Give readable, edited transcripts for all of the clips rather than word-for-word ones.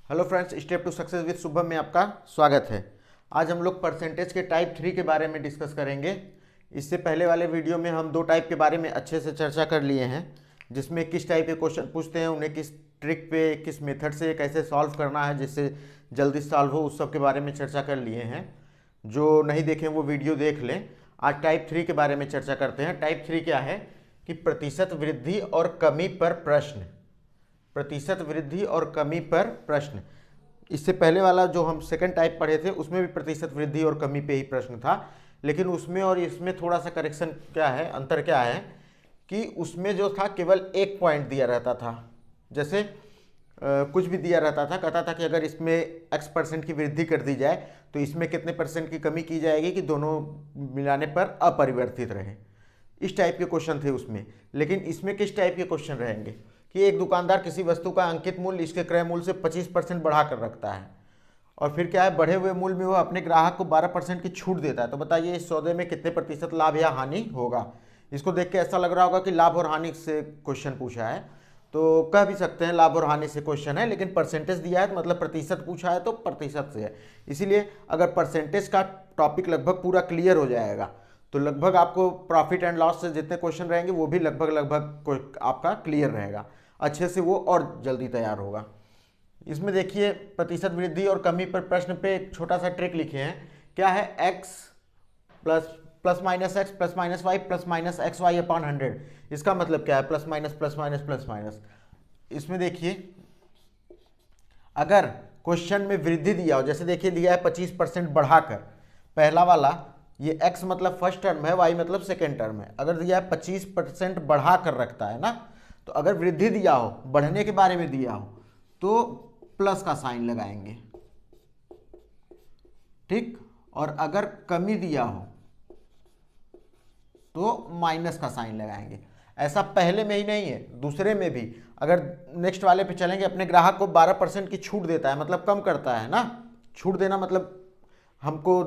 Hello friends, step to success with Shubham में आपका स्वागत है। आज हम लोग परसेंटेज के टाइप 3 के बारे में डिस्कस करेंगे। इससे पहले वाले वीडियो में हम दो टाइप के बारे में अच्छे से चर्चा कर लिए हैं, जिसमें किस टाइप के क्वेश्चन पूछते हैं, उन्हें किस ट्रिक पे, किस मेथड से कैसे सॉल्व करना है जिससे जल्दी सॉल्व हो, उस सब के बारे में चर्चा कर लिए हैं। जो नहीं देखें वो वीडियो देख लें। आज टाइप 3 के बारे में चर्चा करते हैं। टाइप 3 क्या है कि प्रतिशत वृद्धि और कमी पर प्रश्न। प्रतिशत वृद्धि और कमी पर प्रश्न। इससे पहले वाला जो हम सेकंड टाइप पढ़े थे उसमें भी प्रतिशत वृद्धि और कमी पे ही प्रश्न था, लेकिन उसमें और इसमें थोड़ा सा करेक्शन क्या है, अंतर क्या है कि उसमें जो था केवल एक पॉइंट दिया रहता था। जैसे कुछ भी दिया रहता था, कहता था कि अगर इसमें x% की वृद्धि कर दी जाए तो इसमें कितने % की कमी की जाएगी कि दोनों मिलाने पर अपरिवर्तित रहे। इस टाइप के क्वेश्चन थे उसमें। लेकिन इसमें किस टाइप के क्वेश्चन रहेंगे कि एक दुकानदार किसी वस्तु का अंकित मूल्य इसके क्रय मूल्य से 25% बढ़ा कर रखता है, और फिर क्या है, बढ़े हुए मूल्य में वह अपने ग्राहक को 12% की छूट देता है। तो बताइए इस सौदे में कितने प्रतिशत लाभ या हानि होगा। इसको देख के ऐसा लग रहा होगा कि लाभ और हानि से क्वेश्चन पूछा है, तो कह भी सकते हैं लाभ और हानि से क्वेश्चन है, लेकिन परसेंटेज दिया है तो मतलब प्रतिशत पूछा है तो प्रतिशत से है। इसीलिए अगर परसेंटेज का टॉपिक लगभग पूरा क्लियर हो जाएगा तो लगभग आपको प्रॉफिट एंड लॉस से जितने क्वेश्चन रहेंगे वो भी लगभग आपका क्लियर रहेगा, अच्छे से वो और जल्दी तैयार होगा। इसमें देखिए प्रतिशत वृद्धि और कमी पर प्रश्न पे एक छोटा सा ट्रिक लिखे हैं। क्या है, x plus minus x plus minus y plus minus x y upon 100। इसका मतलब क्या है, plus minus plus minus plus minus. इसमें देखिए अगर क्वेश्चन में वृद्धि दिया हो, जैसे देखिए दिया है 25% बढ़ाकर, पहला वाला ये x मतलब फर्स्ट टर्म है, y मतलब सेकेंड टर्म है। अगर दिया है 25% बढ़ा कर रखता है ना, तो अगर वृद्धि दिया हो, बढ़ने के बारे में दिया हो, तो प्लस का साइन लगाएंगे, ठीक। और अगर कमी दिया हो तो माइनस का साइन लगाएंगे। ऐसा पहले में ही नहीं है, दूसरे में भी। अगर नेक्स्ट वाले पे चलेंगे, अपने ग्राहक को 12% की छूट देता है, मतलब कम करता है ना। छूट देना मतलब हमको,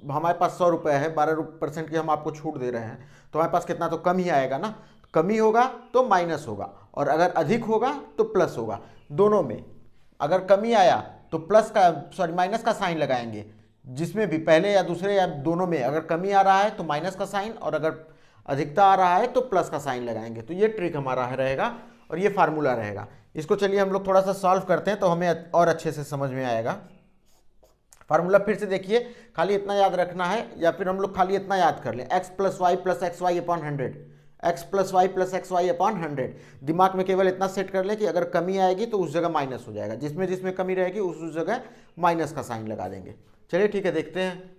हमारे पास 100 रुपये है, 12% की हम आपको छूट दे रहे हैं, तो हमारे पास कितना, तो कम ही आएगा ना। कमी होगा तो माइनस होगा, और अगर अधिक होगा तो प्लस होगा। दोनों में अगर कमी आया तो प्लस का माइनस का साइन लगाएंगे, जिसमें भी पहले या दूसरे या दोनों में अगर कमी आ रहा है तो माइनस का साइन, और अगर अधिकता आ रहा है तो प्लस का साइन लगाएंगे। तो ये ट्रिक हमारा रहेगा और ये फार्मूला रहेगा। इसको चलिए हम लोग थोड़ा सा सॉल्व करते हैं तो हमें और अच्छे से समझ में आएगा। फार्मूला फिर से देखिए, खाली इतना याद रखना है, या फिर हम लोग खाली इतना याद कर लें, x plus y plus x y upon 100। X plus y plus x y upon 100। दिमाग में केवल इतना सेट कर ले कि अगर कमी आएगी तो उस जगह माइनस हो जाएगा, जिसमें जिसमें कमी रहेगी उस जगह माइनस का साइन लगा देंगे। चलिए ठीक है, देखते हैं।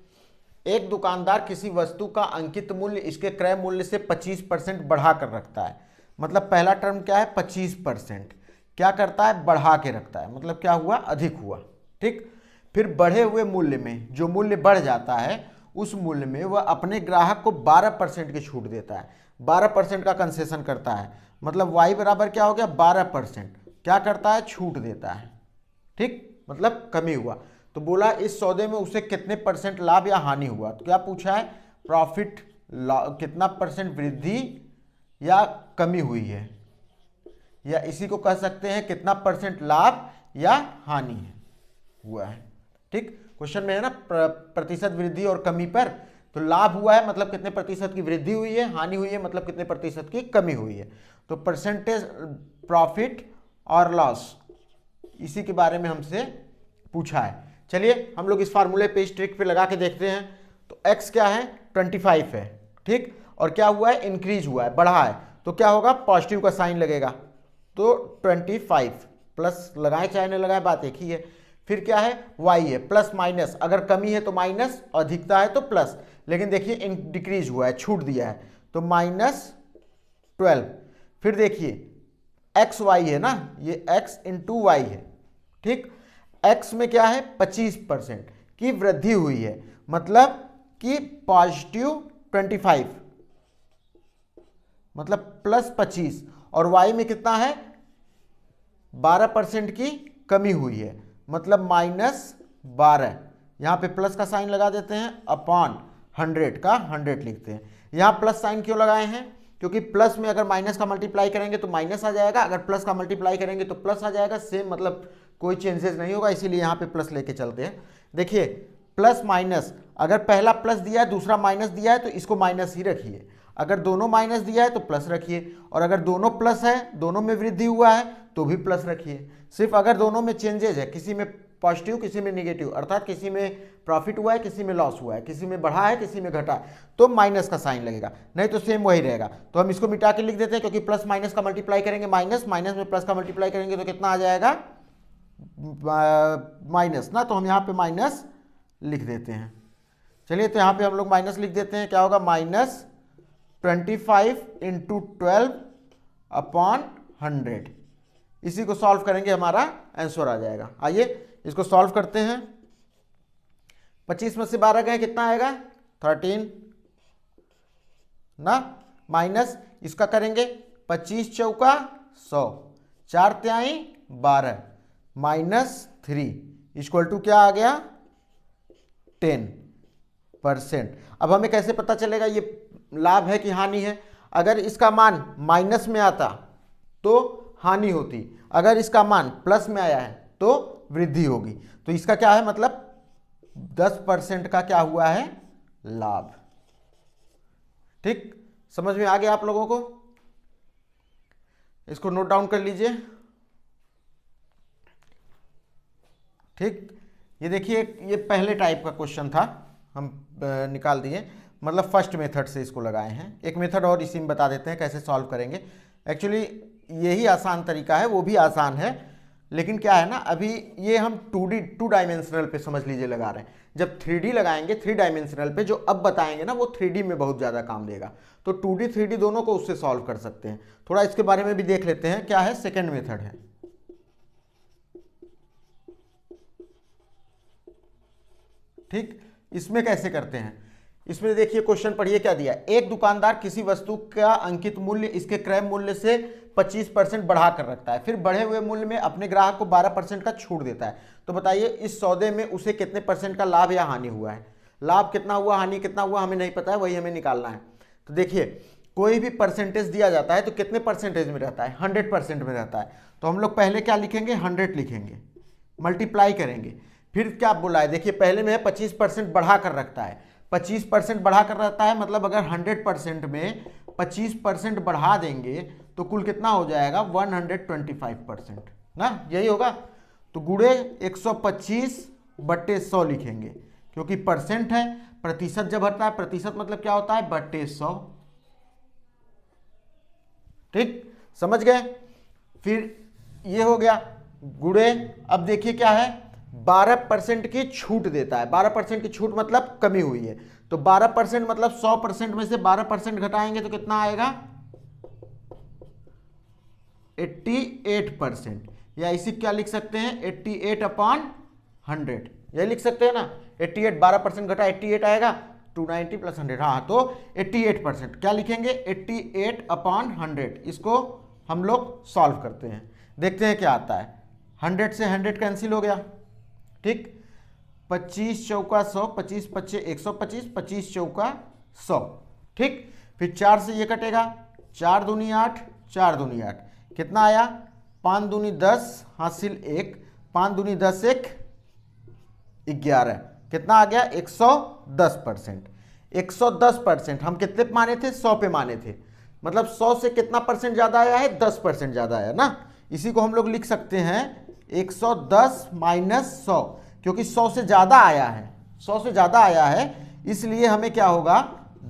एक दुकानदार किसी वस्तु का अंकित मूल्य इसके क्रय मूल्य से 25% बढ़ा कर रखता है। मतलब पहला टर्म क्या है, 25%। क्या करता है, बढ़ा के रखता है, मतलब क्या हुआ, अधिक हुआ, ठीक। फिर बढ़े हुए मूल्य में जो मूल्य बढ़ जाता है, उस मूल्य में वह अपने ग्राहक को 12% की छूट देता है, 12% का कंसेशन करता है। मतलब y बराबर क्या हो गया, 12%। क्या करता है, छूट देता है, ठीक, मतलब कमी हुआ। तो बोला इस सौदे में उसे कितने % लाभ या हानि हुआ। तो क्या पूछा है, प्रॉफिट कितना % वृद्धि या कमी हुई है, या इसी को कह सकते हैं कितना % लाभ या हानि हुआ है, ठीक। क्वेश्चन में है ना प्रतिशत वृद्धि और कमी पर, तो लाभ हुआ है मतलब कितने % की वृद्धि हुई है, हानि हुई है मतलब कितने % की कमी हुई है। तो परसेंटेज प्रॉफिट और लॉस, इसी के बारे में हमसे पूछा है। चलिए हम लोग इस फार्मूले पे, इस ट्रिक पे लगा के देखते हैं। तो x क्या है, 25 है, ठीक। और क्या हुआ है, इंक्रीज हुआ है, बढ़ा है, तो क्या होगा, पॉजिटिव का साइन लगेगा। तो 25 प्लस लगाए चाहे न लगाए, बात एक ही है। फिर क्या है, y है, प्लस माइनस, अगर कमी है तो माइनस, अधिकता है तो प्लस। लेकिन देखिए डिक्रीज हुआ है, छूट दिया है, तो -12। फिर देखिए एक्स वाई है ना, ये x इंटू वाई है, ठीक। x में क्या है, 25% की वृद्धि हुई है, मतलब कि पॉजिटिव 25, मतलब +25। और y में कितना है, 12% की कमी हुई है, मतलब -12। यहां पे प्लस का साइन लगा देते हैं, अपॉन 100 का 100 लिखते हैं। यहां प्लस साइन क्यों लगाए हैं, क्योंकि प्लस में अगर माइनस का मल्टीप्लाई करेंगे तो माइनस आ जाएगा, अगर प्लस का मल्टीप्लाई करेंगे तो प्लस आ जाएगा, सेम मतलब कोई चेंजेस नहीं होगा, इसीलिए यहाँ पे प्लस लेके चलते हैं। देखिए प्लस माइनस, अगर पहला प्लस दिया है दूसरा माइनस दिया है तो इसको माइनस ही रखिए, अगर दोनों माइनस दिया है तो प्लस रखिए, और अगर दोनों प्लस है, दोनों में वृद्धि हुआ है तो भी प्लस रखिए। सिर्फ अगर दोनों में चेंजेज है, किसी में पॉजिटिव किसी में निगेटिव, अर्थात किसी में प्रॉफिट हुआ है किसी में लॉस हुआ है, किसी में बढ़ा है किसी में घटा है, तो माइनस का साइन लगेगा, नहीं तो सेम वही रहेगा। तो हम इसको मिटा के लिख देते हैं, क्योंकि प्लस माइनस का मल्टीप्लाई करेंगे माइनस, माइनस में प्लस का मल्टीप्लाई करेंगे तो कितना आ जाएगा माइनस ना, तो हम यहाँ पे माइनस लिख देते हैं। चलिए तो यहाँ पे हम लोग माइनस लिख देते हैं, क्या होगा -25 × 12/100। इसी को सॉल्व करेंगे हमारा आंसर आ जाएगा। आइए इसको सॉल्व करते हैं। 25 में से 12 गए कितना आएगा 13 ना, माइनस इसका करेंगे 25 चौका 100, 4 तिहाई 12 -3 इक्वल टू क्या आ गया 10%। अब हमें कैसे पता चलेगा ये लाभ है कि हानि है? अगर इसका मान माइनस में आता तो हानि होती, अगर इसका मान प्लस में आया है तो वृद्धि होगी। तो इसका क्या है मतलब 10% का क्या हुआ है लाभ। ठीक, समझ में आ गया आप लोगों को? इसको नोट डाउन कर लीजिए। ठीक, ये देखिए ये पहले टाइप का क्वेश्चन था, हम निकाल दिए, मतलब फर्स्ट मेथड से इसको लगाए हैं। एक मेथड और इसी में बता देते हैं कैसे सॉल्व करेंगे। एक्चुअली यही आसान तरीका है, वो भी आसान है, लेकिन क्या है ना अभी ये हम 2 डायमेंशनल पे समझ लीजिए लगा रहे हैं। जब 3D लगाएंगे 3 डायमेंशनल पे, जो अब बताएंगे ना वो 3D में बहुत ज़्यादा काम देगा। तो 2D 3D दोनों को उससे सॉल्व कर सकते हैं। थोड़ा इसके बारे में भी देख लेते हैं, क्या है सेकेंड मेथड है। ठीक, इसमें कैसे करते हैं? इसमें देखिए क्वेश्चन पढ़िए क्या दिया। एक दुकानदार किसी वस्तु का अंकित मूल्य इसके क्रय मूल्य से 25% बढ़ा कर रखता है, फिर बढ़े हुए मूल्य में अपने ग्राहक को 12% का छूट देता है। तो बताइए इस सौदे में उसे कितने % का लाभ या हानि हुआ है? लाभ कितना हुआ, हानि कितना हुआ, हमें नहीं पता है, वही हमें निकालना है। तो देखिए कोई भी परसेंटेज दिया जाता है तो कितने परसेंटेज में रहता है 100% में रहता है। तो हम लोग पहले क्या लिखेंगे 100 लिखेंगे, मल्टीप्लाई करेंगे, फिर क्या बोला है देखिए पहले में है 25% बढ़ा कर रखता है, 25% बढ़ा कर रहता है, मतलब अगर 100% में 25% बढ़ा देंगे तो कुल कितना हो जाएगा 125% ना, यही होगा। तो गुणे 125/100 लिखेंगे, क्योंकि परसेंट है, प्रतिशत जब हटता है, प्रतिशत मतलब क्या होता है /100। ठीक, समझ गए? फिर ये हो गया गुणे, अब देखिए क्या है 12% की छूट देता है। 12% की छूट मतलब कमी हुई है, तो 12% मतलब 100% में से 12% घटाएंगे तो कितना आएगा 88%, या इसी क्या लिख सकते हैं 88/100, यही लिख सकते हैं ना। 88 12% घटा 88 आएगा, 290 + 100, हाँ तो 88%। क्या लिखेंगे 88/100। इसको हम लोग सॉल्व करते हैं, देखते हैं क्या आता है। 100 से 100 कैंसिल हो गया। ठीक, 25 चौका 100, 25 × 5 = 125, 25 चौका 100। ठीक, फिर 4 से ये कटेगा, 4 दूनी 8, 4 दूनी 8, कितना आया 5 दूनी 10 हासिल 1, 5 दूनी 10 1 11, कितना आ गया 110%। 110% हम कितने पे माने थे 100 पे माने थे, मतलब 100 से कितना % ज़्यादा आया है 10% ज़्यादा आया ना। इसी को हम लोग लिख सकते हैं 110 - 100, क्योंकि 100 से ज़्यादा आया है, 100 से ज़्यादा आया है, इसलिए हमें क्या होगा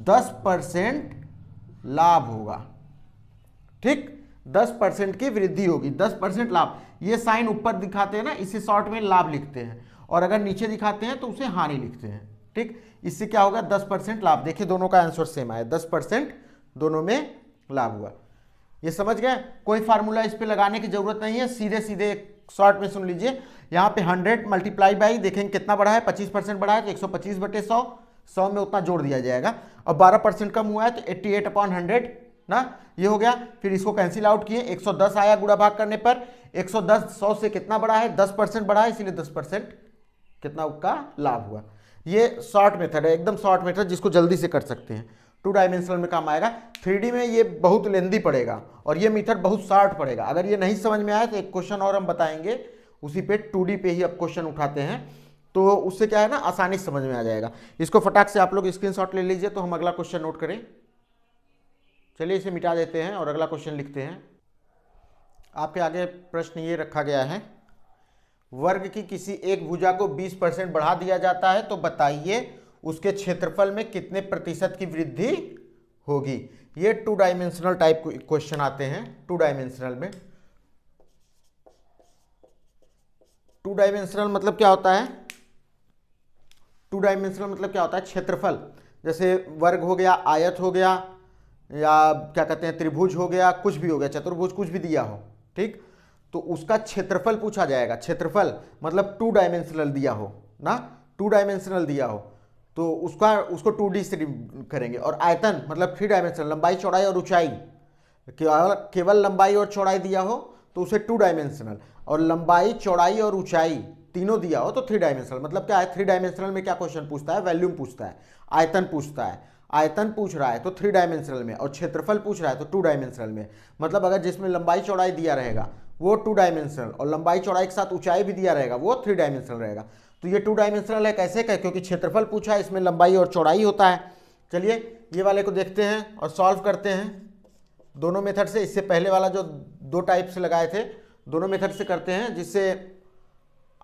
10% लाभ होगा। ठीक, 10% की वृद्धि होगी, 10% लाभ। ये साइन ऊपर दिखाते हैं ना, इसे शॉर्ट में लाभ लिखते हैं, और अगर नीचे दिखाते हैं तो उसे हानि लिखते हैं। ठीक, इससे क्या होगा 10% लाभ। देखिए दोनों का आंसर सेम आया, 10% दोनों में लाभ हुआ। ये समझ गए? कोई फार्मूला इस पे लगाने की जरूरत नहीं है, सीधे सीधे शॉर्ट में सुन लीजिए। यहाँ पे 100 × बाई देखेंगे कितना बढ़ा है 25% बढ़ा है तो 125/100, 100 में उतना जोड़ दिया जाएगा, और 12% कम हुआ है तो 88/100 ना, ये हो गया। फिर इसको कैंसिल आउट किए, 110 आया गुणा भाग करने पर, 110 100 से कितना बढ़ा है 10% बढ़ा है, इसीलिए 10% कितना का लाभ हुआ। ये शॉर्ट मेथड है, एकदम शॉर्ट मेथड जिसको जल्दी से कर सकते हैं। टू डायमेंशनल में काम आएगा। 3D में ये बहुत लेंदी पड़ेगा और ये मेथड बहुत शार्ट पड़ेगा। अगर ये नहीं समझ में आया तो एक क्वेश्चन और हम बताएंगे उसी पे, 2D पे ही अब क्वेश्चन उठाते हैं, तो उससे क्या है ना आसानी से समझ में आ जाएगा। इसको फटाक से आप लोग स्क्रीनशॉट ले लीजिए तो हम अगला क्वेश्चन नोट करें। चलिए इसे मिटा देते हैं और अगला क्वेश्चन लिखते हैं। आपके आगे प्रश्न ये रखा गया है, वर्ग की किसी एक भुजा को 20% बढ़ा दिया जाता है तो बताइए उसके क्षेत्रफल में कितने प्रतिशत की वृद्धि होगी। ये 2 डायमेंशनल टाइप क्वेश्चन आते हैं। 2 डायमेंशनल में 2 डायमेंशनल मतलब क्या होता है? 2 डायमेंशनल मतलब क्या होता है? क्षेत्रफल। जैसे वर्ग हो गया, आयत हो गया, या क्या कहते हैं त्रिभुज हो गया, कुछ भी हो गया, चतुर्भुज, कुछ भी दिया हो, ठीक, तो उसका क्षेत्रफल पूछा जाएगा। क्षेत्रफल मतलब 2 डायमेंशनल दिया हो ना, 2 डायमेंशनल दिया हो तो उसको 2D से करेंगे। और आयतन मतलब 3 डायमेंशनल, लंबाई चौड़ाई और ऊंचाई, केवल लंबाई और चौड़ाई दिया हो तो उसे 2 डायमेंशनल, और लंबाई चौड़ाई और ऊंचाई तीनों दिया हो तो 3 डायमेंशनल। मतलब क्या है, 3 डायमेंशनल में क्या क्वेश्चन पूछता है? वॉल्यूम पूछता है, आयतन पूछता है। आयतन पूछ रहा है तो 3 डायमेंशनल में, और क्षेत्रफल पूछ रहा है तो 2 डायमेंशनल में। मतलब अगर जिसमें लंबाई चौड़ाई दिया रहेगा वो 2 डायमेंशनल, और लंबाई चौड़ाई के साथ ऊंचाई भी दिया रहेगा वो 3 डायमेंशनल रहेगा। तो ये 2 डायमेंशनल है। कैसे का? क्योंकि क्षेत्रफल पूछा है, इसमें लंबाई और चौड़ाई होता है। चलिए ये वाले को देखते हैं और सॉल्व करते हैं दोनों मेथड से। इससे पहले वाला जो 2 टाइप से लगाए थे, दोनों मेथड से करते हैं जिससे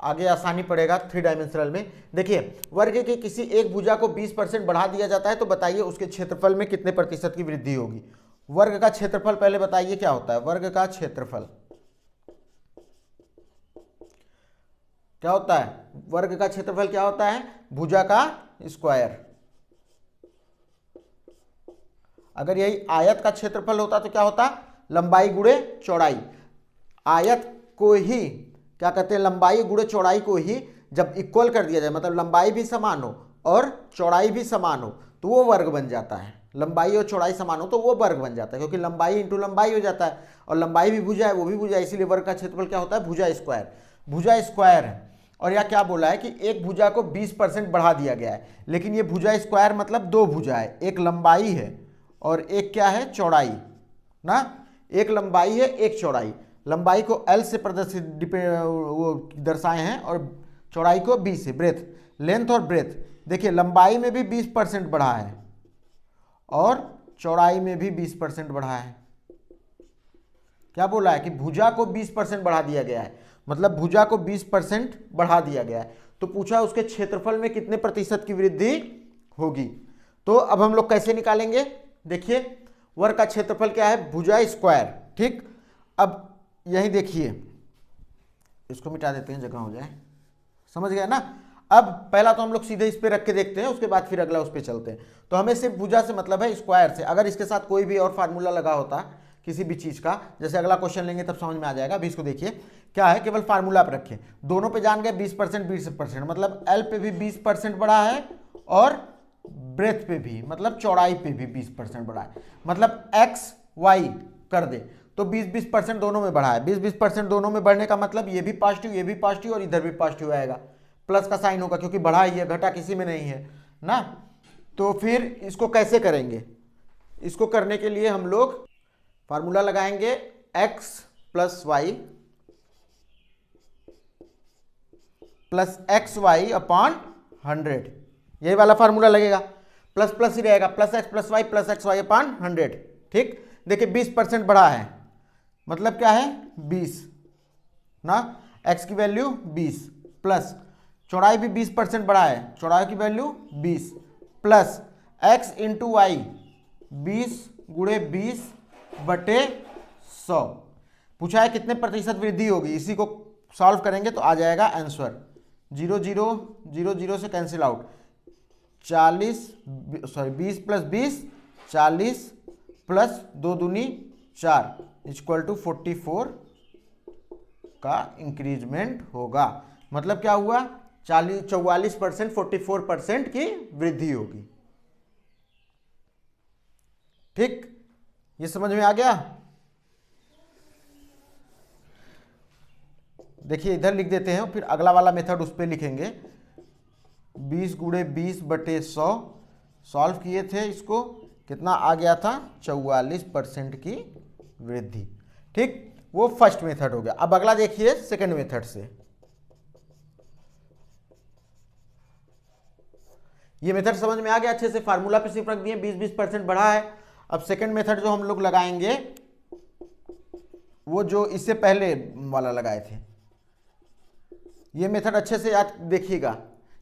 आगे आसानी पड़ेगा 3 डायमेंशनल में। देखिए, वर्ग की किसी एक भुजा को 20% बढ़ा दिया जाता है तो बताइए उसके क्षेत्रफल में कितने प्रतिशत की वृद्धि होगी। वर्ग का क्षेत्रफल पहले बताइए क्या होता है? वर्ग का क्षेत्रफल क्या होता है? वर्ग का क्षेत्रफल क्या होता है? भुजा का स्क्वायर। अगर यही आयत का क्षेत्रफल होता तो क्या होता? लंबाई गुणे चौड़ाई। आयत को ही क्या कहते हैं, लंबाई गुणे चौड़ाई को ही जब इक्वल कर दिया जाए, मतलब लंबाई भी समान हो और चौड़ाई भी समान हो तो वो वर्ग बन जाता है। लंबाई और चौड़ाई समान हो तो वो वर्ग बन जाता है, क्योंकि लंबाई इंटू लंबाई हो जाता है, और लंबाई भी भुजा है वो भी भुजा है, इसीलिए वर्ग का क्षेत्रफल क्या होता है? भुजा स्क्वायर। भुजा स्क्वायर है। और यह क्या बोला है कि एक भुजा को 20% बढ़ा दिया गया है, लेकिन ये भुजा स्क्वायर मतलब 2 भुजा है, एक लंबाई है और एक क्या है? चौड़ाई ना। एक लंबाई है, एक चौड़ाई। लंबाई को L से प्रदर्शित वो दर्शाए हैं और चौड़ाई को B से, ब्रेथ, लेंथ और ब्रेथ। देखिए लंबाई में भी 20% बढ़ा है और चौड़ाई में भी 20% बढ़ा है। क्या बोला है कि भुजा को 20% बढ़ा दिया गया है, मतलब भुजा को 20% बढ़ा दिया गया है। तो पूछा उसके क्षेत्रफल में कितने प्रतिशत की वृद्धि होगी। तो अब हम लोग कैसे निकालेंगे? देखिए वर्ग का क्षेत्रफल क्या है? भुजा स्क्वायर, ठीक। अब यही देखिए, इसको मिटा देते हैं, जगह हो जाए, समझ गए ना। अब पहला तो हम लोग सीधे इस पे रख के देखते हैं, उसके बाद फिर अगला उस पे चलते हैं। तो हमें सिर्फ भुजा से मतलब है, स्क्वायर से। अगर इसके साथ कोई भी और फार्मूला लगा होता किसी भी चीज का, जैसे अगला क्वेश्चन लेंगे तब समझ में आ जाएगा। अभी इसको देखिए क्या है, केवल फार्मूला पे रखें। दोनों पे जान गए 20% 20%, मतलब L पे भी 20% बढ़ा है और ब्रेथ पे भी, मतलब चौड़ाई पे भी 20% बढ़ा है। मतलब एक्स वाई कर दे तो 20-20% दोनों में बढ़ा है। 20-20% दोनों में बढ़ने का मतलब ये भी पॉजिटिव, ये भी पॉजिटिव और इधर भी पॉजिटिव आएगा, प्लस का साइन होगा, क्योंकि बढ़ा ही है, घटा किसी में नहीं है ना। तो फिर इसको कैसे करेंगे? इसको करने के लिए हम लोग फार्मूला लगाएंगे x plus y plus x y upon 100, यही वाला फार्मूला लगेगा। प्लस प्लस ही रहेगा, plus x plus y plus x y upon 100, ठीक। देखिए 20% बढ़ा है, मतलब क्या है? 20 ना, x की वैल्यू 20, प्लस चौड़ाई भी 20% बढ़ा है, चौड़ाई की value 20, plus x into y 20 गुणे 20 बटे 100। पूछा है कितने प्रतिशत वृद्धि होगी। इसी को सॉल्व करेंगे तो आ जाएगा आंसर 0 0 0 0 से कैंसिल आउट, 20 प्लस 20 40 प्लस 2 दूनी 4 इक्वल टू 44 का इंक्रीजमेंट होगा। मतलब क्या हुआ? 44% 44% की वृद्धि होगी, ठीक। ये समझ में आ गया? देखिए इधर लिख देते हैं, फिर अगला वाला मेथड उस पर लिखेंगे। 20 गुणे 20 बटे 100 सॉल्व किए थे इसको, कितना आ गया था, 44% की वृद्धि। ठीक, वो फर्स्ट मेथड हो गया। अब अगला देखिए सेकंड मेथड से। ये मेथड समझ में आ गया अच्छे से, फार्मूला पे सिर्फ रख दिए, 20-20% बढ़ा है। अब सेकंड मेथड जो हम लोग लगाएंगे वो जो इससे पहले वाला लगाए थे, ये मेथड अच्छे से याद देखिएगा।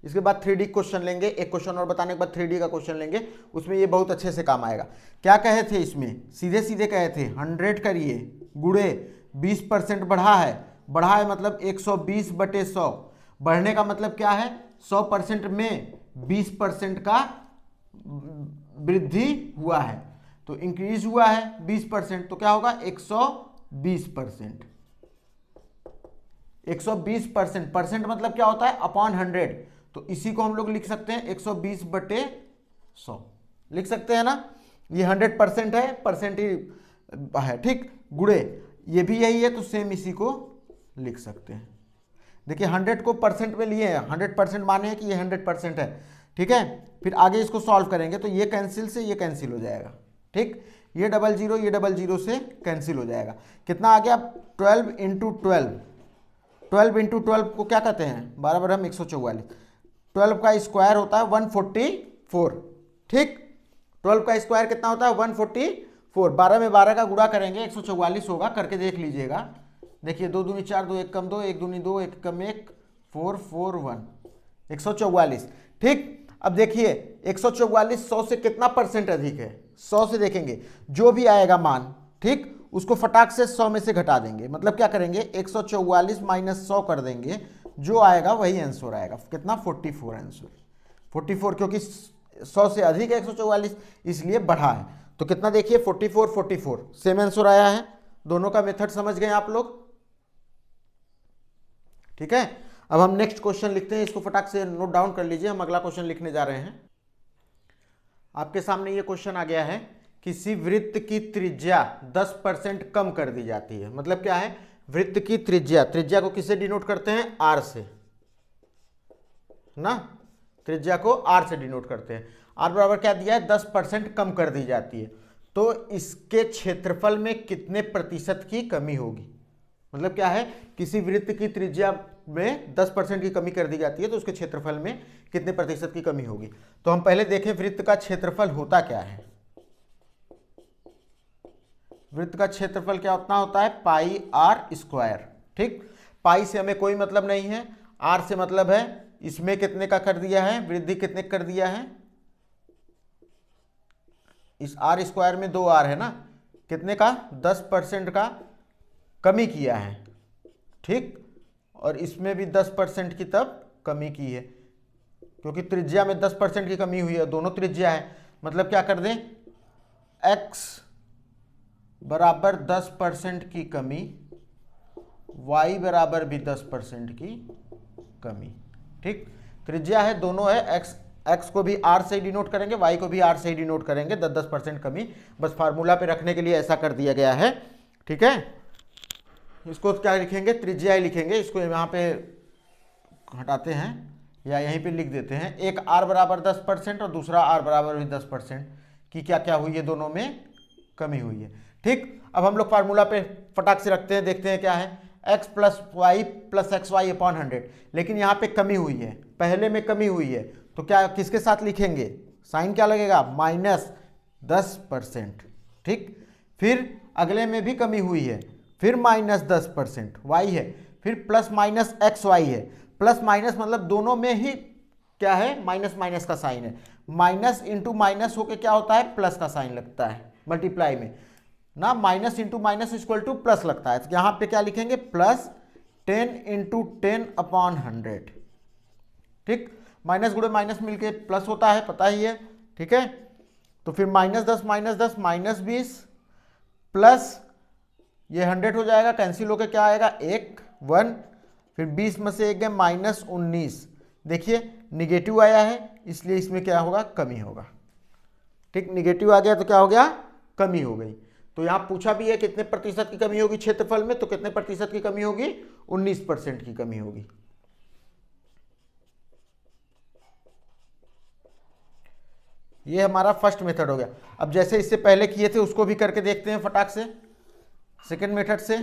इसके बाद 3D क्वेश्चन लेंगे, एक क्वेश्चन और बताने के बाद 3D का क्वेश्चन लेंगे, उसमें ये बहुत अच्छे से काम आएगा। क्या कहे थे इसमें, सीधे सीधे कहे थे 100 करिए गुणे 20% बढ़ा है मतलब 120/100। बढ़ने का मतलब क्या है, 100% में 20% का वृद्धि हुआ है, तो इंक्रीज हुआ है 20%, तो क्या होगा 120%। 120%, परसेंट मतलब क्या होता है, अपॉन 100, तो इसी को हम लोग लिख सकते हैं 120/100 लिख सकते हैं ना। ये 100% है, परसेंट ही है, ठीक, गुणे ये भी यही है, तो सेम इसी को लिख सकते हैं। देखिए 100 को परसेंट में लिए हैं, 100% माने हैं कि ये 100% है, ठीक है। फिर आगे इसको सॉल्व करेंगे तो ये कैंसिल से ये कैंसिल हो जाएगा, ठीक, ये 00 से कैंसिल हो जाएगा। कितना आ गया, 12 × 12, 12 × 12 को क्या कहते हैं, 12 बराबर 144, 12 का स्क्वायर होता है 144, ठीक, 12 का स्क्वायर कितना होता है 144, 12 में 12 का गुणा करेंगे 144 होगा, करके देख लीजिएगा। देखिए 2 दूनी 4, 2 1 कम 2, 1 दूनी 2, 1 कम 1, 4 4 1, 144, ठीक। अब देखिए 144 100 से कितना परसेंट अधिक है, 100 से देखेंगे, जो भी आएगा मान, ठीक, उसको फटाक से 100 में से घटा देंगे, मतलब क्या करेंगे 144 माइनस 100 कर देंगे, जो आएगा वही आंसर आएगा, कितना 44 आंसर, 44, क्योंकि 100 से अधिक है 144 इसलिए बढ़ा है, तो कितना देखिए 44 सेम आंसर आया है। दोनों का मेथड समझ गए आप लोग, ठीक है। अब हम नेक्स्ट क्वेश्चन लिखते हैं, इसको फटाक से नोट डाउन कर लीजिए, हम अगला क्वेश्चन लिखने जा रहे हैं। आपके सामने ये क्वेश्चन आ गया है, किसी वृत्त की त्रिज्या 10% कम कर दी जाती है। मतलब क्या है, वृत्त की त्रिज्या, त्रिज्या को किससे डिनोट करते हैं, आर से ना, त्रिज्या को आर से डिनोट करते हैं। आर बराबर क्या दिया है, 10% कम कर दी जाती है, तो इसके क्षेत्रफल में कितने प्रतिशत की कमी होगी। मतलब क्या है, किसी वृत्त की त्रिज्या में 10% की कमी कर दी जाती है, तो उसके क्षेत्रफल में कितने प्रतिशत की कमी होगी। तो हम पहले देखें वृत्त का क्षेत्रफल होता क्या है। वृत्त का क्षेत्रफल क्या उतना होता है, पाई आर स्क्वायर, ठीक। पाई से हमें कोई मतलब नहीं है, आर से मतलब है, इसमें कितने का कर दिया है, वृद्धि कितने कर दिया है, इस आर स्क्वायर में 2 आर है ना, कितने का 10% का कमी किया है, ठीक, और इसमें भी 10% की तब कमी की है, क्योंकि त्रिज्या में 10% की कमी हुई है, दोनों त्रिज्या है, मतलब क्या कर दें, x बराबर 10% की कमी, y बराबर भी 10% की कमी, ठीक, त्रिज्या है, दोनों है, x को भी r से ही डिनोट करेंगे, y को भी r से ही डिनोट करेंगे, 10% कमी, बस फार्मूला पे रखने के लिए ऐसा कर दिया गया है, ठीक है। इसको क्या लिखेंगे, त्रिज्या ही लिखेंगे, इसको यहाँ पे हटाते हैं या यहीं पे लिख देते हैं, एक r बराबर 10% और दूसरा r बराबर भी 10% की क्या क्या हुई है, दोनों में कमी हुई है, ठीक। अब हम लोग फार्मूला पे फटाक से रखते हैं, देखते हैं क्या है, x plus y plus x y upon 100, लेकिन यहाँ पे कमी हुई है, पहले में कमी हुई है, तो क्या किसके साथ लिखेंगे, साइन क्या लगेगा, -10%, ठीक। फिर अगले में भी कमी हुई है, फिर -10% y है, फिर प्लस माइनस एक्स वाई है, प्लस माइनस मतलब दोनों में ही क्या है, माइनस माइनस का साइन है, माइनस इंटू माइनस होके क्या होता है, प्लस का साइन लगता है मल्टीप्लाई में ना, minus into minus equal two plus लगता है, तो यहाँ पे क्या लिखेंगे, प्लस 10 × 10/100, ठीक, माइनस गुणे माइनस मिलके प्लस होता है, पता ही है, ठीक है। तो फिर -10 -20 प्लस ये 100 हो जाएगा, कैंसिल होकर क्या आएगा, 1 1, फिर 20 में से 1 गए -19, देखिए निगेटिव आया है, इसलिए इसमें क्या होगा, कमी होगा, ठीक, निगेटिव आ गया तो क्या हो गया, कमी हो गई। तो यहाँ पूछा भी है कितने प्रतिशत की कमी होगी क्षेत्रफल में, तो कितने प्रतिशत की कमी होगी, 19% की कमी होगी। ये हमारा फर्स्ट मेथड हो गया। अब जैसे इससे पहले किए थे उसको भी करके देखते हैं फटाक से सेकंड मेथड से,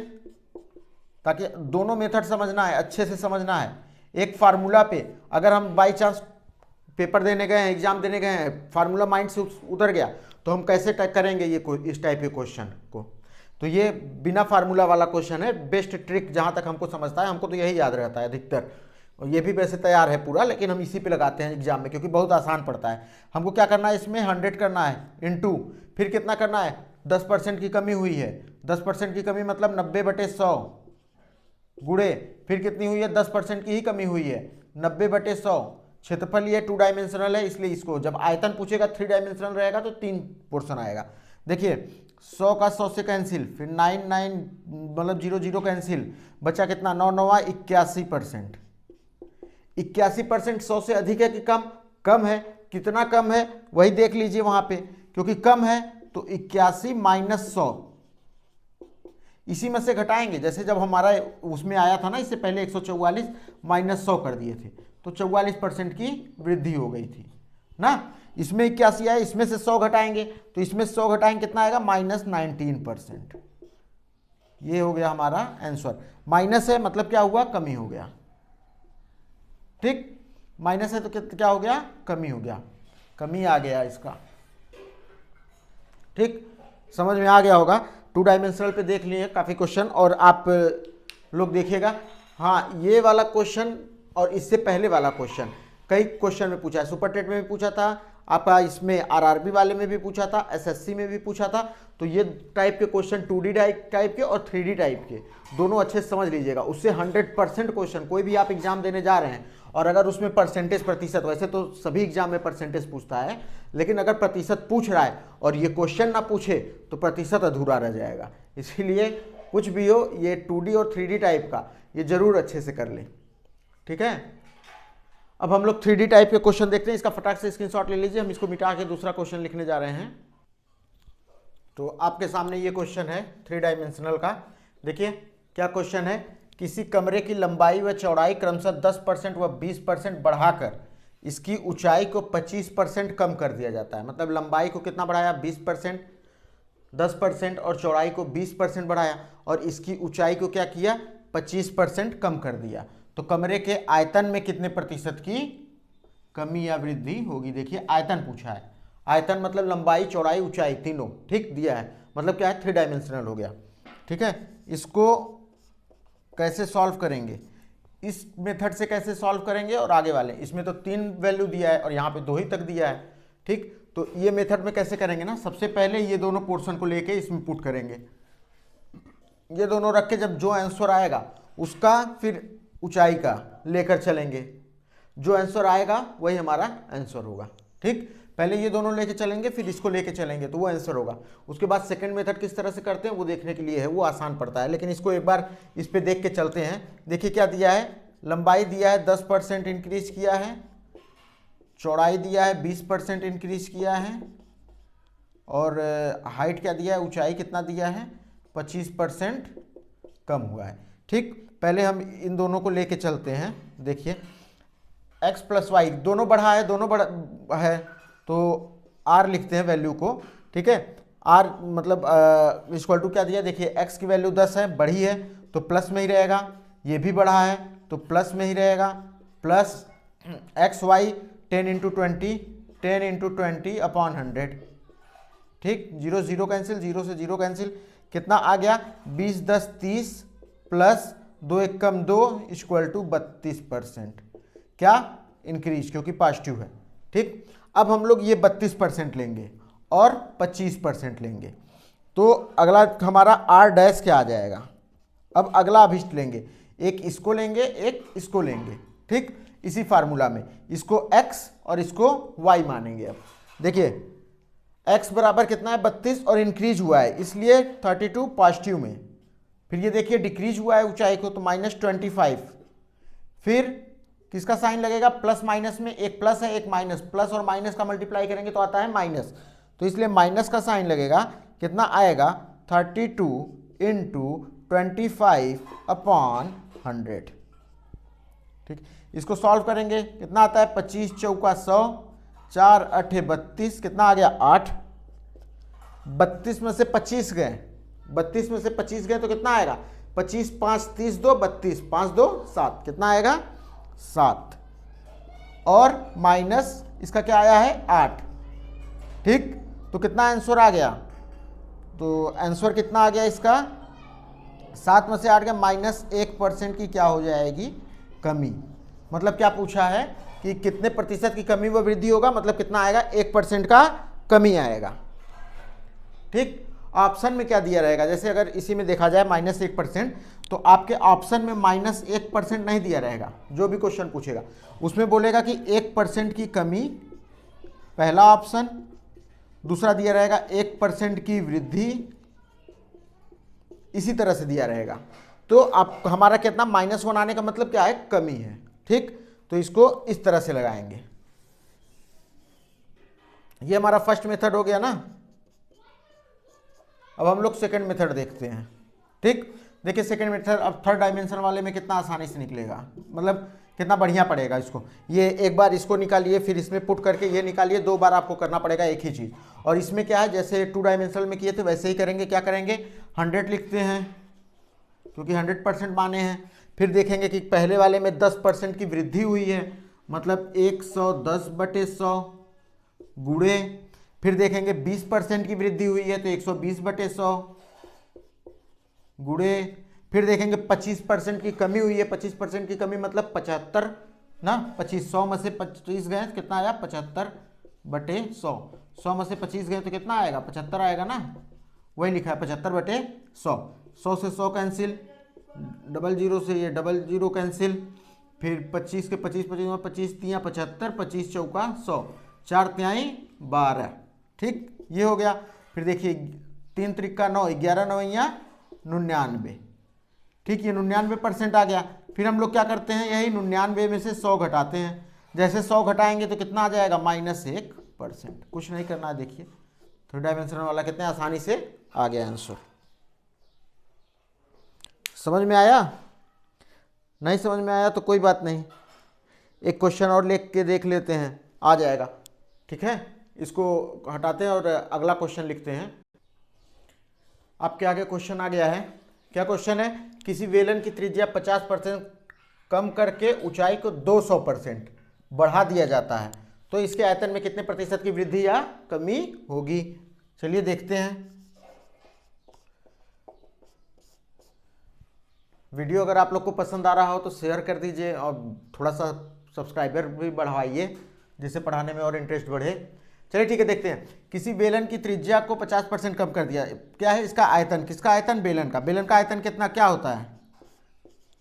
ताकि दोनों मेथड समझना है, अच्छे से समझना है। एक फार्मूला पे अगर हम बाई चांस पेपर देने गए हैं, एग्जाम देने गए हैं, फार्मूला माइंड से उतर गया तो हम कैसे करेंगे ये इस टाइप के क्वेश्चन को। तो ये बिना फार्मूला वाला क्वेश्चन है, बेस्ट ट्रिक जहां तक हमको समझता है, हमको तो यही याद रहता है अधिकतर। और ये भी वैसे तैयार है पूरा, लेकिन हम इसी पे लगाते हैं एग्जाम में क्योंकि बहुत आसान पड़ता है। हमको क्या करना है, इसमें 100 करना है इनटू, फिर कितना करना है, 10% की कमी हुई है, 10% की कमी मतलब 90/100 गुणे, फिर कितनी हुई है, 10% की ही कमी हुई है, 90/100। क्षेत्रफल ये 2 डायमेंशनल है, इसलिए इसको जब आयतन पूछेगा 3 डायमेंशनल रहेगा तो 3 पोर्शन आएगा। देखिए 100 का 100 से कैंसिल, फिर 9 मतलब 0 0 कैंसिल, बचा कितना, 9 9 81%। 81% 100 से अधिक है कि कम, कम है। कितना कम है वही देख लीजिए वहां पे, क्योंकि कम है तो 81 माइनस 100, इसी में से घटाएंगे। जैसे जब हमारा उसमें आया था ना इससे पहले 144 माइनस 100 कर दिए थे तो 44% की वृद्धि हो गई थी ना। इसमें 81 आया, इसमें से 100 घटाएंगे तो इसमें 100 घटाएंगे कितना आएगा, -19%। ये हो गया हमारा आंसर। माइनस है मतलब क्या हुआ, कमी हो गया। ठीक, माइनस है तो क्या हो गया, कमी हो गया, कमी आ गया इसका। ठीक, समझ में आ गया होगा। 2 डायमेंशनल पे देख लिए काफ़ी क्वेश्चन, और आप लोग देखिएगा। हाँ, ये वाला क्वेश्चन और इससे पहले वाला क्वेश्चन कई क्वेश्चन में पूछा है, सुपर टेट में भी पूछा था आपका, इसमें आरआरबी वाले में भी पूछा था, एसएससी में भी पूछा था। तो ये टाइप के क्वेश्चन 2D टाइप के और 3D टाइप के दोनों अच्छे से समझ लीजिएगा। उससे 100% क्वेश्चन कोई भी आप एग्जाम देने जा रहे हैं और अगर उसमें परसेंटेज प्रतिशत, वैसे तो सभी एग्जाम में परसेंटेज पूछता है, लेकिन अगर प्रतिशत पूछ रहा है और ये क्वेश्चन ना पूछे तो प्रतिशत अधूरा रह जाएगा। इसीलिए कुछ भी हो, ये 2D और 3D टाइप का ये जरूर अच्छे से कर लें। ठीक है, अब हम लोग 3D टाइप के क्वेश्चन देखते हैं। इसका फटाक से स्क्रीनशॉट ले लीजिए, हम इसको मिटा के दूसरा क्वेश्चन लिखने जा रहे हैं। तो आपके सामने ये क्वेश्चन है 3 डायमेंशनल का। देखिए क्या क्वेश्चन है, किसी कमरे की लंबाई व चौड़ाई क्रमशः 10% व 20% बढ़ाकर इसकी ऊंचाई को 25% कम कर दिया जाता है। मतलब लंबाई को कितना बढ़ाया, 20%, 10% और चौड़ाई को 20% बढ़ाया और इसकी ऊंचाई को क्या किया, 25% कम कर दिया। तो कमरे के आयतन में कितने प्रतिशत की कमी या वृद्धि होगी। देखिए आयतन पूछा है, आयतन मतलब लंबाई चौड़ाई ऊंचाई तीनों ठीक दिया है, मतलब क्या है, 3 डायमेंशनल हो गया। ठीक है, इसको कैसे सॉल्व करेंगे, इस मेथड से कैसे सॉल्व करेंगे और आगे वाले, इसमें तो 3 वैल्यू दिया है और यहाँ पे 2 ही तक दिया है। ठीक, तो ये मेथड में कैसे करेंगे ना, सबसे पहले ये दोनों पोर्शन को लेके इसमें पुट करेंगे, ये दोनों रख के जब जो आंसर आएगा उसका फिर ऊंचाई का लेकर चलेंगे, जो आंसर आएगा वही हमारा आंसर होगा। ठीक, पहले ये दोनों लेके चलेंगे फिर इसको लेके चलेंगे तो वो आंसर होगा। उसके बाद सेकंड मेथड किस तरह से करते हैं वो देखने के लिए है, वो आसान पड़ता है, लेकिन इसको एक बार इस पे देख के चलते हैं। देखिए क्या दिया है, लंबाई दिया है 10% इंक्रीज किया है, चौड़ाई दिया है 20% इंक्रीज किया है, और हाइट क्या दिया है, ऊंचाई कितना दिया है, 25% कम हुआ है। ठीक, पहले हम इन दोनों को लेके चलते हैं। देखिए x + y दोनों बढ़ा है, दोनों बढ़ा है तो r लिखते हैं वैल्यू को। ठीक है, r मतलब इक्वल टू क्या दिया, देखिए x की वैल्यू 10 है, बढ़ी है तो प्लस में ही रहेगा, ये भी बढ़ा है तो प्लस में ही रहेगा, प्लस xy 10 × 20, 10 × 20/100। ठीक, 0 0 कैंसिल, 0 से 0 कैंसिल, कितना आ गया, 20 10 30 प्लस 2 1 कम 2 = 32%। क्या, इंक्रीज, क्योंकि पॉजिटिव है। ठीक, अब हम लोग ये 32% लेंगे और 25% लेंगे तो अगला हमारा r' क्या आ जाएगा। अब अगला अभिष्ट लेंगे, एक इसको लेंगे एक इसको लेंगे। ठीक, इसी फार्मूला में इसको x और इसको y मानेंगे। अब देखिए x बराबर कितना है, 32 और इंक्रीज हुआ है इसलिए 32 पॉजिटिव में, फिर ये देखिए डिक्रीज हुआ है ऊंचाई को तो -25, फिर किसका साइन लगेगा, प्लस माइनस में, एक प्लस है एक माइनस, प्लस और माइनस का मल्टीप्लाई करेंगे तो आता है माइनस, तो इसलिए माइनस का साइन लगेगा, कितना आएगा 32 × 25/100। ठीक, इसको सॉल्व करेंगे, कितना आता है, 25 × 4 = 100, 4 8 32, कितना आ गया 8। 32 में से 25 गए, 32 में से 25 गए तो कितना आएगा 25 5 30 2 32, 5 2 7, कितना आएगा 7। और माइनस इसका क्या आया है 8। ठीक, तो कितना आंसर आ गया, तो आंसर कितना आ गया इसका 7 में से 8 गया, -1% की क्या हो जाएगी कमी। मतलब क्या पूछा है कि कितने प्रतिशत की कमी व वृद्धि होगा, मतलब कितना आएगा 1% का कमी आएगा। ठीक, ऑप्शन में क्या दिया रहेगा, जैसे अगर इसी में देखा जाए -1%, तो आपके ऑप्शन में -1% नहीं दिया रहेगा। जो भी क्वेश्चन पूछेगा उसमें बोलेगा कि 1% की कमी, पहला ऑप्शन। दूसरा दिया रहेगा 1% की वृद्धि, इसी तरह से दिया रहेगा। तो आप हमारा कितना -1 आने का मतलब क्या है, कमी है। ठीक, तो इसको इस तरह से लगाएंगे। ये हमारा फर्स्ट मेथड हो गया ना। अब हम लोग सेकंड मेथड देखते हैं। ठीक, देखिए सेकंड मेथड अब थर्ड डायमेंशन वाले में कितना आसानी से निकलेगा, मतलब कितना बढ़िया पड़ेगा इसको। ये एक बार इसको निकालिए, फिर इसमें पुट करके ये निकालिए, 2 बार आपको करना पड़ेगा एक ही चीज़। और इसमें क्या है, जैसे 2 डायमेंशनल में किए थे वैसे ही करेंगे। क्या करेंगे, 100 लिखते हैं क्योंकि 100% माने हैं। फिर देखेंगे कि पहले वाले में 10% की वृद्धि हुई है, मतलब 110/100 गुणे। फिर देखेंगे 20% की वृद्धि हुई है तो 120/100 गुणे। फिर देखेंगे 25% की कमी हुई है, 25% की कमी मतलब 75 ना, 100 में से 25 गए तो कितना आया 75/100। 100 में से 25 गए तो कितना आएगा 75 आएगा ना, वही लिखा है 75/100। 100 से 100 कैंसिल, 00 से ये 00 कैंसिल, फिर 25 के 25 25 25 तियाँ 75, 25 चौका 100, 4 तिहाई 12। ठीक, ये हो गया। फिर देखिए 3 त्रिका 9, 11 9 99। ठीक, ये 99% आ गया। फिर हम लोग क्या करते हैं, यही 99 में से 100 घटाते हैं। जैसे 100 घटाएंगे तो कितना आ जाएगा -1%। कुछ नहीं करना है, देखिए थर्ड डायमेंशनल वाला कितने आसानी से आ गया आंसर। समझ में आया, नहीं समझ में आया तो कोई बात नहीं, एक क्वेश्चन और लिख के देख लेते हैं, आ जाएगा। ठीक है, इसको हटाते हैं और अगला क्वेश्चन लिखते हैं। आपके आगे क्वेश्चन आ गया है। क्या क्वेश्चन है, किसी वेलन की त्रिज्या 50% कम करके ऊंचाई को 200% बढ़ा दिया जाता है, तो इसके आयतन में कितने प्रतिशत की वृद्धि या कमी होगी। चलिए देखते हैं। वीडियो अगर आप लोग को पसंद आ रहा हो तो शेयर कर दीजिए और थोड़ा सा सब्सक्राइबर भी बढ़वाइए, जिससे पढ़ाने में और इंटरेस्ट बढ़े। चलिए ठीक है, देखते हैं। किसी बेलन की त्रिज्या को 50% कम कर दिया। क्या है इसका आयतन, किसका आयतन, बेलन का। बेलन का आयतन कितना क्या होता है,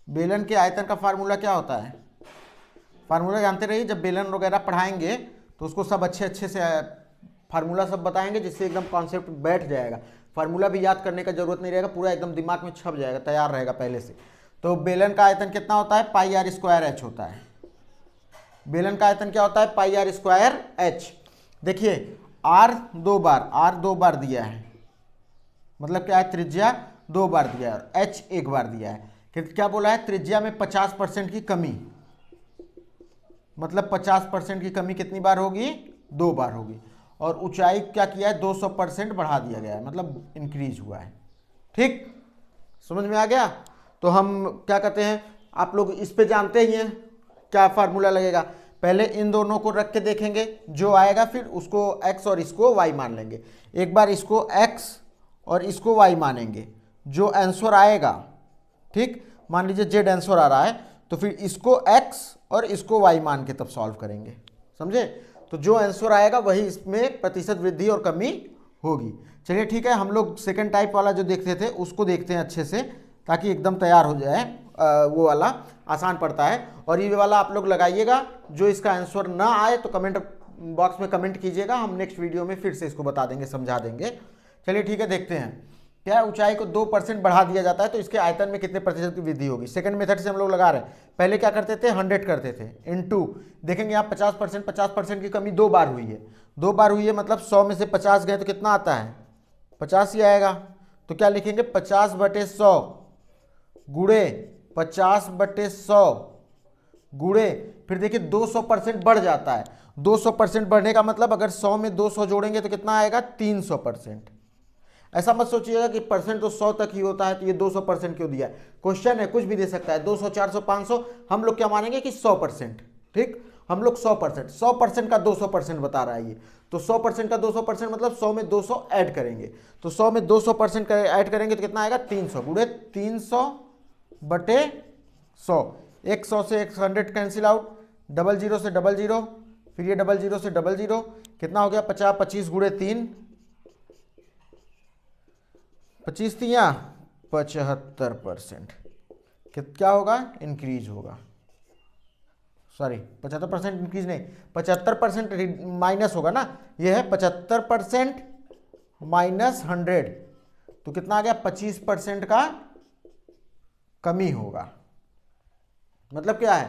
बेलन के आयतन का फार्मूला क्या होता है, फार्मूला जानते रहिए। जब बेलन वगैरह पढ़ाएंगे तो उसको सब अच्छे से फार्मूला सब बताएंगे, जिससे एकदम कॉन्सेप्ट बैठ जाएगा। फार्मूला भी याद करने का जरूरत नहीं रहेगा, पूरा एकदम दिमाग में छप जाएगा, तैयार रहेगा पहले से। तो बेलन का आयतन कितना होता है, πr² होता है। बेलन का आयतन क्या होता है, πr²h। देखिए r 2 बार दिया है, मतलब क्या है, त्रिज्या 2 बार दिया है और h 1 बार दिया है। क्या बोला है, त्रिज्या में 50% की कमी, मतलब 50% की कमी कितनी बार होगी, 2 बार होगी। और ऊंचाई क्या किया है, 200% बढ़ा दिया गया है, मतलब इंक्रीज हुआ है। ठीक, समझ में आ गया। तो हम क्या कहते हैं, आप लोग इस पे जानते ही हैं क्या फार्मूला लगेगा। पहले इन दोनों को रख के देखेंगे, जो आएगा फिर उसको x और इसको y मान लेंगे। एक बार इसको x और इसको y मानेंगे, जो आंसर आएगा, ठीक, मान लीजिए z आंसर आ रहा है, तो फिर इसको x और इसको y मान के तब सॉल्व करेंगे, समझे। तो जो आंसर आएगा वही इसमें प्रतिशत वृद्धि और कमी होगी। चलिए ठीक है, हम लोग सेकंड टाइप वाला जो देखते थे उसको देखते हैं अच्छे से, ताकि एकदम तैयार हो जाए। वो वाला आसान पड़ता है। और ये वाला आप लोग लगाइएगा, जो इसका आंसर ना आए तो कमेंट बॉक्स में कमेंट कीजिएगा, हम नेक्स्ट वीडियो में फिर से इसको बता देंगे, समझा देंगे। चलिए ठीक है, देखते हैं। क्या ऊंचाई को 2% बढ़ा दिया जाता है तो इसके आयतन में कितने प्रतिशत की वृद्धि होगी। सेकंड मेथड से हम लोग लगा रहे हैं। पहले क्या करते थे, 100 करते थे, इनटू देखेंगे यहाँ 50% की कमी 2 बार हुई है। 2 बार हुई है मतलब 100 में से 50 गए तो कितना आता है, 50 ही आएगा। तो क्या लिखेंगे, 50/100 गुणे 50/100 गुणे फिर देखिए 200% बढ़ जाता है। 200% बढ़ने का मतलब अगर 100 में 200 जोड़ेंगे तो कितना आएगा 300%। ऐसा मत सोचिएगा कि परसेंट तो 100 तक ही होता है तो ये 200% क्यों दिया है। क्वेश्चन है, कुछ भी दे सकता है, 200, 400, 500, हम लोग क्या मानेंगे कि 100%। ठीक, हम लोग 100%, 100% का 200% बता रहा है ये, तो 100% का 200% मतलब 100 में 200 ऐड करेंगे, तो 100 में 200% ऐड करेंगे तो कितना आएगा 300 गुणे 300 बटे 100। एक 100 से 100 कैंसिल आउट, डबल जीरो से डबल जीरो, फिर ये डबल जीरो से डबल जीरो, कितना हो गया 50, 25 गुणे 3, 25 तिया 75%। क्या होगा, इंक्रीज होगा, सॉरी 75% इंक्रीज नहीं, 75% माइनस होगा ना, ये है 75% माइनस 100, तो कितना आ गया 25% का कमी होगा। मतलब क्या है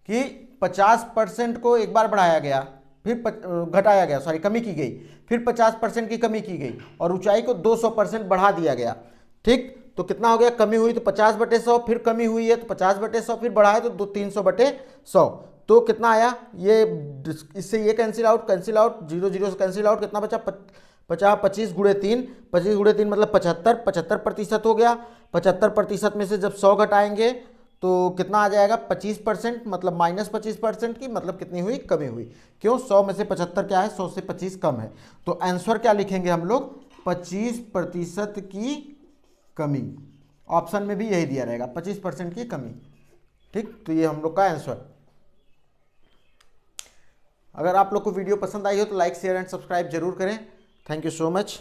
कि 50% को एक बार बढ़ाया गया, फिर घटाया गया, सॉरी कमी की गई, फिर 50% की कमी की गई और ऊंचाई को 200% बढ़ा दिया गया। ठीक, तो कितना हो गया, कमी हुई तो 50/100, फिर कमी हुई है तो 50/100, फिर बढ़ाया तो 300/100, तो कितना आया, ये इससे ये कैंसिल आउट, कैंसिल आउट, 0 0 से कैंसिल आउट, कितना बचा 50, 25 गुणे 3, 25 गुणे 3 मतलब 75, 75% हो गया। 75% में से जब 100 घटाएंगे तो कितना आ जाएगा 25%, मतलब माइनस 25% की, मतलब कितनी हुई, कमी हुई। क्यों, 100 में से 75 क्या है, 100 से 25 कम है, तो आंसर क्या लिखेंगे हम लोग, 25% की कमी। ऑप्शन में भी यही दिया रहेगा 25% की कमी। ठीक, तो ये हम लोग का आंसर। अगर आप लोग को वीडियो पसंद आई हो तो लाइक, शेयर एंड सब्सक्राइब जरूर करें। Thank you so much.